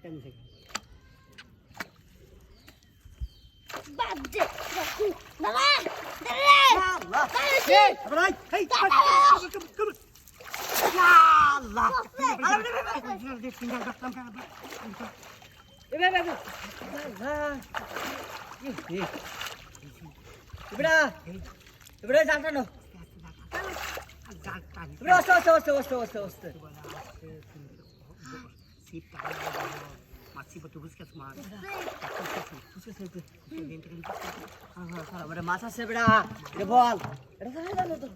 কেন থেকে বাজে বাবা আল্লাহ তাইছি আবার এই আল্লাহ আরে দেখ সিঙ্গার ডাকলাম কেন ibra ibra জানতা না ibra ওস্তে সিট মাছি বতু বুঝকে মার হ্যাঁ বড় মাছ আছে ibra এ বল এটা জানো তো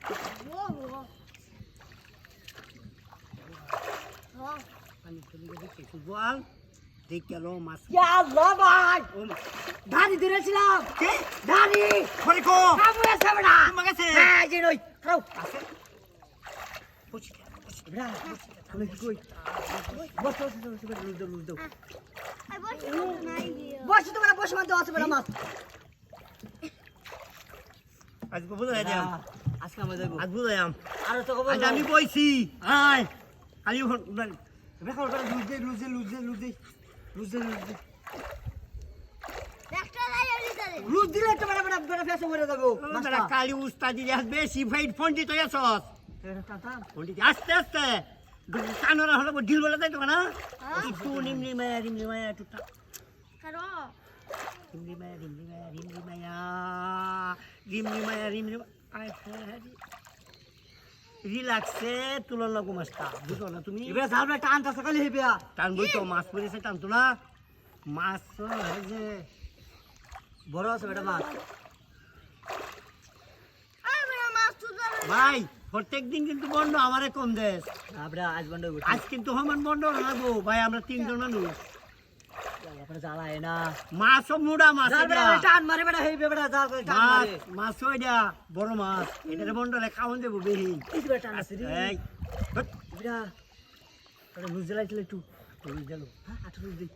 পানি চলে গেছে কিছু বল দেখ গেল মাছ ইয়া আল্লাহ ভাই ধানি ধরেছিলাম কে ধানি করে কো কাবু আছে ibra মাগাছে হ্যাঁ জি নই খাও আছে পুছি ibra আমি কি কই বস লুজ দাও আই বসে নাই গিয়ে বস তোমরা বস মানে দাও আছে ibra মাছ আজকে বুঝাই দিলাম আজকে আমরা যাবো আজ বুঝাইলাম আর তো কব আজ আমি বইছি আয় খালি দেখো লুজে একটা লাই আলি তারে লুজ দিলে তো বড় ফেসে মরে যাবো তারা কালি উস্তাদি বেশি ফাইট ফন্ডি তো এসস ফন্ডি আস্তে আস্তে কানরা হলো ঢিল বলে তাই তো না একটু নিমনি মায়া টুটা কারো রিমলি মায়া আয় রিল্যাক্সে তুলন লাগো মাছটা বুঝো না তুমি ibra সামনে টান তা সকালে হেবিয়া টান বই তো মাছ পড়েছে টানতো না মাছ যে বড় আছে বেটা মাছ আই বড় মাছ তুই ভাই প্রত্যেক দিন কিন্তু বন্ধ আমারে কম দেশ আমরা আজ বন্ধ করব আজ কিন্তু সমান বন্ধ লাগবো ভাই আমরা তিনজন মানুষ আপনারা জ্বালায় না মাছও মুড়া মাছ জাল এটা। বেটা টান মারে বেটা হেবি বেটা জাল করে টান মাছ মারে মাছ ওইটা বড় মাছ এটা বন্ধ রে খাওয়ান দেবো বেহি কি বেটা টান আছে রে এই হট, ibra তোরা লুজ জ্বালাইছিল একটু তুই গেল হ্যাঁ আটু লুজ দে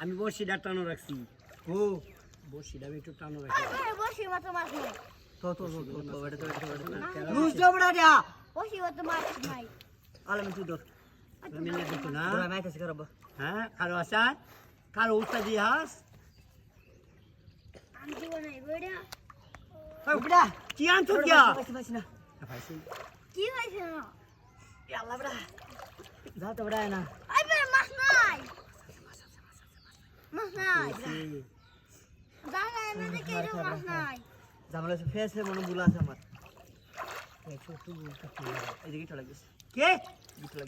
আমি বসিটা টানো রাখছি ও বসিটা আমি একটু টানো রাখছি আই বসে মত মাছ নাই তো বেটা লুজ দাও বেটা দিয়া বসে মত মাছ নাই আলে আমি তুই দর আমি না দেখো না তোরা মাইতে করব হ্যাঁ কারো আসা কারো উস্তা দিয়াস আমি দিব নাই বড়া ibra কি আনছো কিয়া পাইছি না কি হইছে না আল্লাহ বেটা যা তো বেটা না আই বড় মাছ নাই মাছ নাই দাদা এনে দেখে এরকম মাছ নাই জামলা ফেসে মনে বুলা আছে আমার একটু এদিকে চলে গেছে কে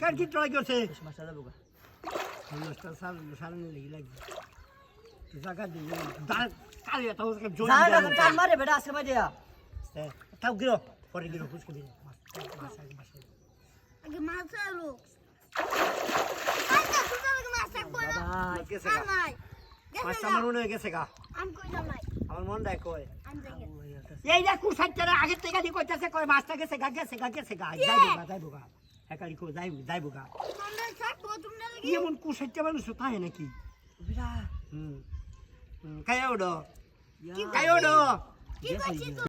কার কি ট্রাই করছে মাছটা যাবো গা মাস্টার সামনে লেগে লাগবে জায়গা দিয়ে কালি এটা ওকে জোর জালটা টান মারে বেটা আজকে মাই দিয়া তাও গিরো পরে গিরো ফুসকে দিন আগে মাছ আলো আচ্ছা তুই তো মাছ থাকবো না বাবা গেছে আর নাই মাছ গেছে আমার মনে হয়ে গেছে গা আমি কই নাই আমার মন দেয় কয় আমি যাই এই যে কুসাইটারা আগের থেকে দি কইতাছে কয় মাছটা গেছে গা যাইবো গা একালি কো যাইবো গা তোমরা থাকবো তোমরা কি এমন কুসাইটা মানুষ তাই নাকি বিরা কায়া ওডো কি কায়া ওডো কি করছিস